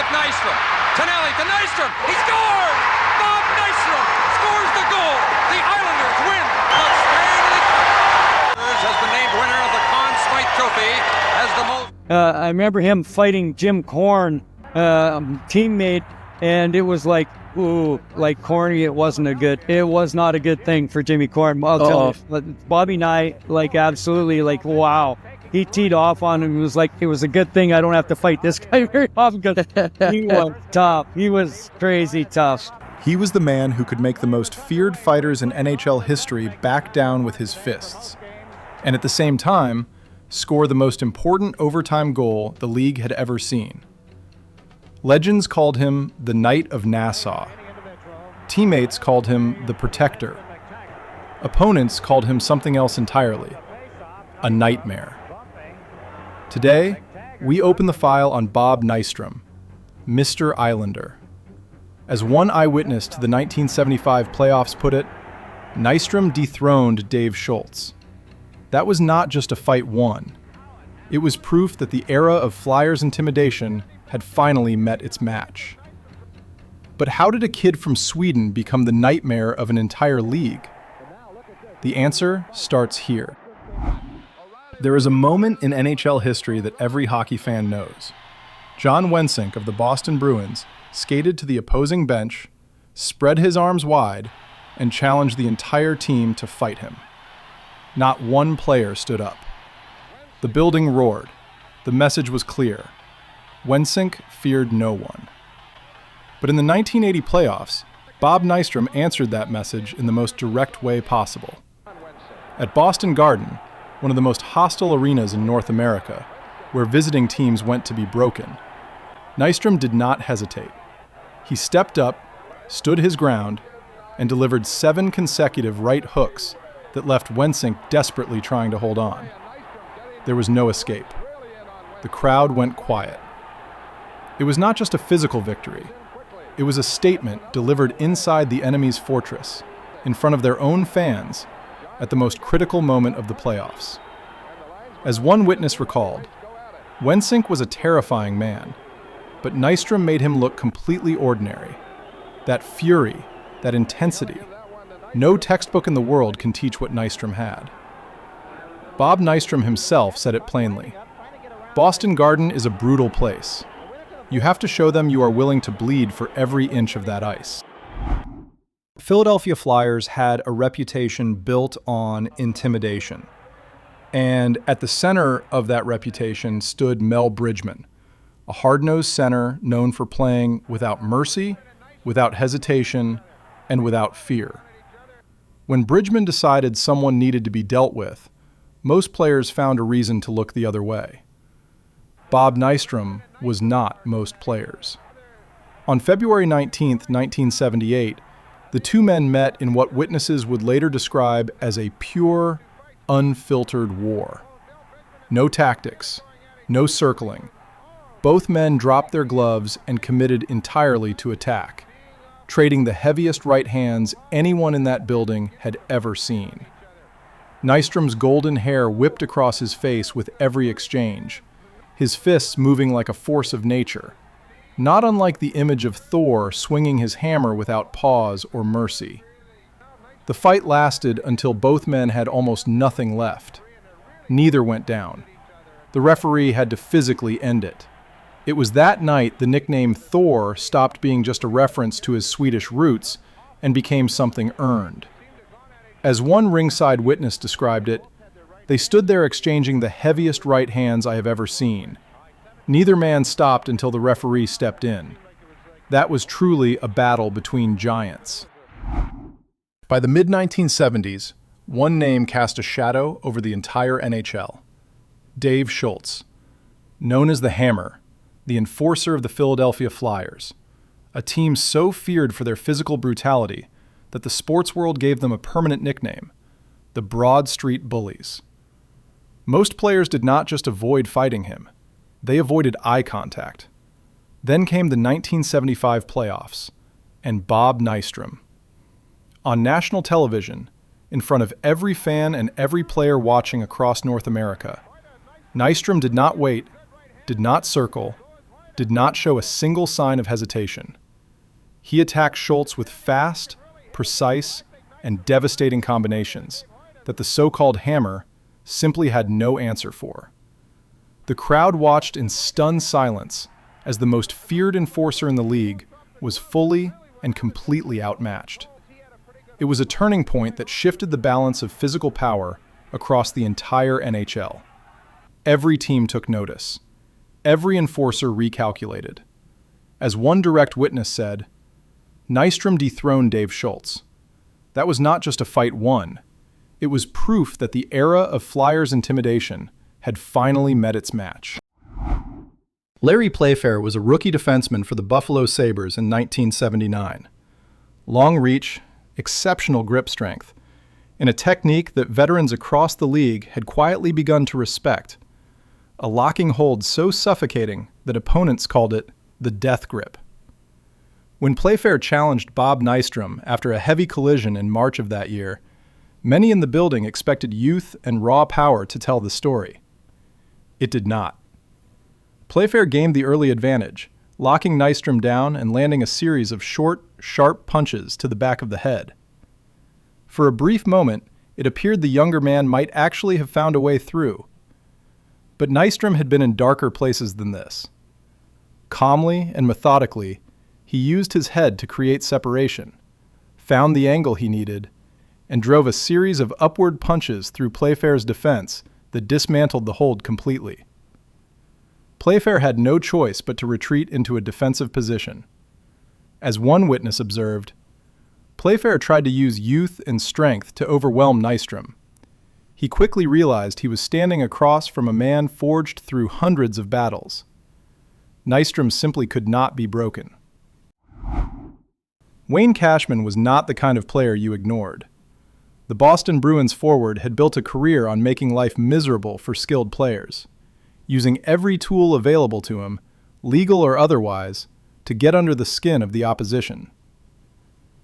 with Nystrom. Tonelli to Nystrom. He scores! Bob Nystrom scores the goal. The Islanders win the Stanley Cup. Has been named winner of the Conn Smythe Trophy as the most. I remember him fighting Jim Korn, teammate, and it was like, ooh, like corny. It was not a good thing for Jimmy Korn. I'll tell you. Bobby and I, like, absolutely, like, wow. He teed off on him. It was like, it was a good thing I don't have to fight this guy very often because he was tough. He was crazy tough. He was the man who could make the most feared fighters in NHL history back down with his fists, and at the same time, score the most important overtime goal the league had ever seen. Legends called him the Knight of Nassau. Teammates called him the Protector. Opponents called him something else entirely, a nightmare. Today, we open the file on Bob Nystrom, Mr. Islander. As one eyewitness to the 1975 playoffs put it, Nystrom dethroned Dave Schultz. That was not just a fight won. It was proof that the era of Flyers intimidation had finally met its match. But how did a kid from Sweden become the nightmare of an entire league? The answer starts here. There is a moment in NHL history that every hockey fan knows. John Wensink of the Boston Bruins skated to the opposing bench, spread his arms wide, and challenged the entire team to fight him. Not one player stood up. The building roared. The message was clear. Wensink feared no one. But in the 1980 playoffs, Bob Nystrom answered that message in the most direct way possible. At Boston Garden, one of the most hostile arenas in North America, where visiting teams went to be broken, Nystrom did not hesitate. He stepped up, stood his ground, and delivered 7 consecutive right hooks that left Wensink desperately trying to hold on. There was no escape. The crowd went quiet. It was not just a physical victory. It was a statement delivered inside the enemy's fortress, in front of their own fans, at the most critical moment of the playoffs. As one witness recalled, Wensink was a terrifying man, but Nystrom made him look completely ordinary. That fury, that intensity, no textbook in the world can teach what Nystrom had. Bob Nystrom himself said it plainly. Boston Garden is a brutal place. You have to show them you are willing to bleed for every inch of that ice. Philadelphia Flyers had a reputation built on intimidation. And at the center of that reputation stood Mel Bridgman, a hard-nosed center known for playing without mercy, without hesitation, and without fear. When Bridgman decided someone needed to be dealt with, most players found a reason to look the other way. Bob Nystrom was not most players. On February 19, 1978, the two men met in what witnesses would later describe as a pure, unfiltered war. No tactics, no circling. Both men dropped their gloves and committed entirely to attack, trading the heaviest right hands anyone in that building had ever seen. Nystrom's golden hair whipped across his face with every exchange, his fists moving like a force of nature, not unlike the image of Thor swinging his hammer without pause or mercy. The fight lasted until both men had almost nothing left. Neither went down. The referee had to physically end it. It was that night the nickname Thor stopped being just a reference to his Swedish roots and became something earned. As one ringside witness described it, they stood there exchanging the heaviest right hands I have ever seen. Neither man stopped until the referee stepped in. That was truly a battle between giants. By the mid-1970s, one name cast a shadow over the entire NHL. Dave Schultz, known as the Hammer, the enforcer of the Philadelphia Flyers, a team so feared for their physical brutality that the sports world gave them a permanent nickname, the Broad Street Bullies. Most players did not just avoid fighting him, they avoided eye contact. Then came the 1975 playoffs, and Bob Nystrom. On national television, in front of every fan and every player watching across North America, Nystrom did not wait, did not circle, did not show a single sign of hesitation. He attacked Schultz with fast, precise, and devastating combinations that the so-called hammer simply had no answer for. The crowd watched in stunned silence as the most feared enforcer in the league was fully and completely outmatched. It was a turning point that shifted the balance of physical power across the entire NHL. Every team took notice. Every enforcer recalculated. As one direct witness said, Nystrom dethroned Dave Schultz. That was not just a fight won. It was proof that the era of Flyers intimidation had finally met its match. Larry Playfair was a rookie defenseman for the Buffalo Sabres in 1979. Long reach, exceptional grip strength, and a technique that veterans across the league had quietly begun to respect. A locking hold so suffocating that opponents called it the death grip. When Playfair challenged Bob Nystrom after a heavy collision in March of that year, many in the building expected youth and raw power to tell the story. It did not. Playfair gained the early advantage, locking Nystrom down and landing a series of short, sharp punches to the back of the head. For a brief moment, it appeared the younger man might actually have found a way through. But Nystrom had been in darker places than this. Calmly and methodically, he used his head to create separation, found the angle he needed, and drove a series of upward punches through Playfair's defense that dismantled the hold completely. Playfair had no choice but to retreat into a defensive position. As one witness observed, Playfair tried to use youth and strength to overwhelm Nystrom. He quickly realized he was standing across from a man forged through hundreds of battles. Nystrom simply could not be broken. Wayne Cashman was not the kind of player you ignored. The Boston Bruins forward had built a career on making life miserable for skilled players, using every tool available to him, legal or otherwise, to get under the skin of the opposition.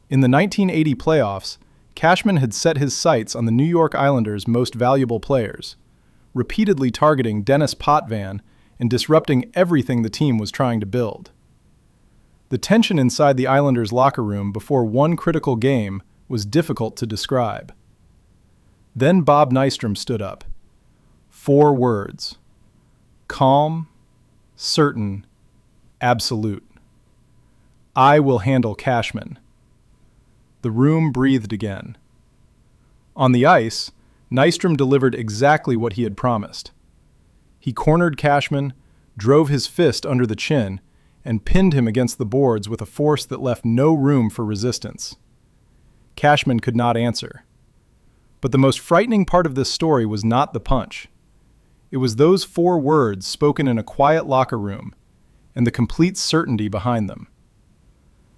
In the 1980 playoffs, Cashman had set his sights on the New York Islanders' most valuable players, repeatedly targeting Dennis Potvin and disrupting everything the team was trying to build. The tension inside the Islanders' locker room before one critical game was difficult to describe. Then Bob Nystrom stood up. 4 words. Calm, certain, absolute. I will handle Cashman. The room breathed again. On the ice, Nystrom delivered exactly what he had promised. He cornered Cashman, drove his fist under the chin, and pinned him against the boards with a force that left no room for resistance. Cashman could not answer. But the most frightening part of this story was not the punch. It was those 4 words spoken in a quiet locker room, and the complete certainty behind them.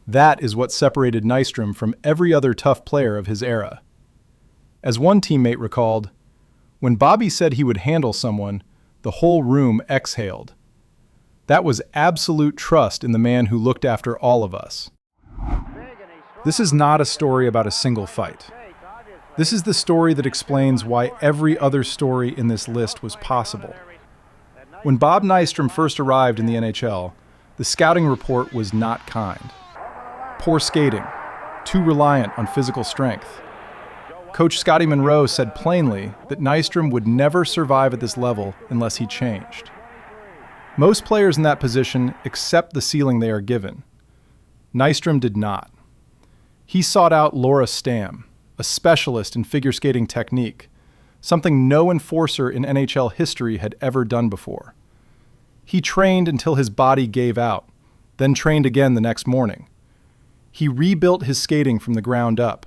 That is what separated Nystrom from every other tough player of his era. As one teammate recalled, when Bobby said he would handle someone, the whole room exhaled. That was absolute trust in the man who looked after all of us. This is not a story about a single fight. This is the story that explains why every other story in this list was possible. When Bob Nystrom first arrived in the NHL, the scouting report was not kind. Poor skating, too reliant on physical strength. Coach Scotty Monroe said plainly that Nystrom would never survive at this level unless he changed. Most players in that position accept the ceiling they are given. Nystrom did not. He sought out Laura Stam, a specialist in figure skating technique, something no enforcer in NHL history had ever done before. He trained until his body gave out, then trained again the next morning. He rebuilt his skating from the ground up,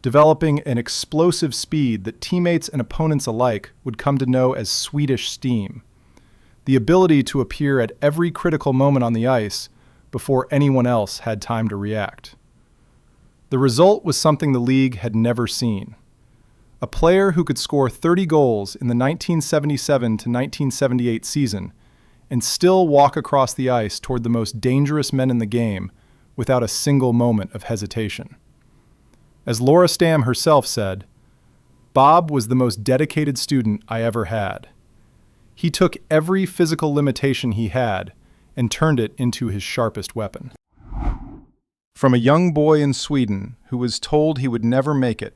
developing an explosive speed that teammates and opponents alike would come to know as Swedish steam, the ability to appear at every critical moment on the ice before anyone else had time to react. The result was something the league had never seen. A player who could score 30 goals in the 1977 to 1978 season and still walk across the ice toward the most dangerous men in the game without a single moment of hesitation. As Laura Stam herself said, Bob was the most dedicated student I ever had. He took every physical limitation he had and turned it into his sharpest weapon. From a young boy in Sweden who was told he would never make it,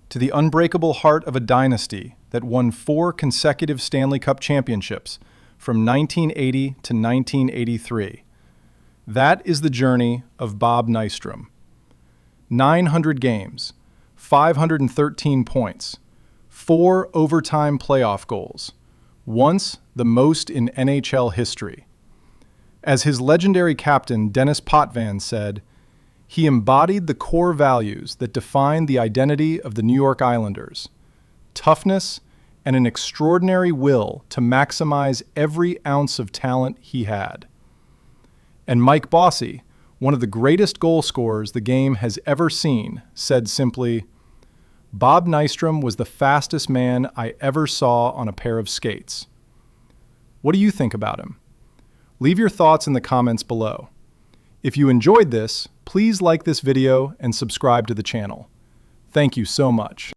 to the unbreakable heart of a dynasty that won 4 consecutive Stanley Cup championships from 1980 to 1983. That is the journey of Bob Nystrom. 900 games, 513 points, 4 overtime playoff goals, once the most in NHL history. As his legendary captain Dennis Potvin said, he embodied the core values that define the identity of the New York Islanders: toughness and an extraordinary will to maximize every ounce of talent he had. And Mike Bossy, one of the greatest goal scorers the game has ever seen, said simply, "Bob Nystrom was the fastest man I ever saw on a pair of skates." What do you think about him? Leave your thoughts in the comments below. If you enjoyed this, please like this video and subscribe to the channel. Thank you so much.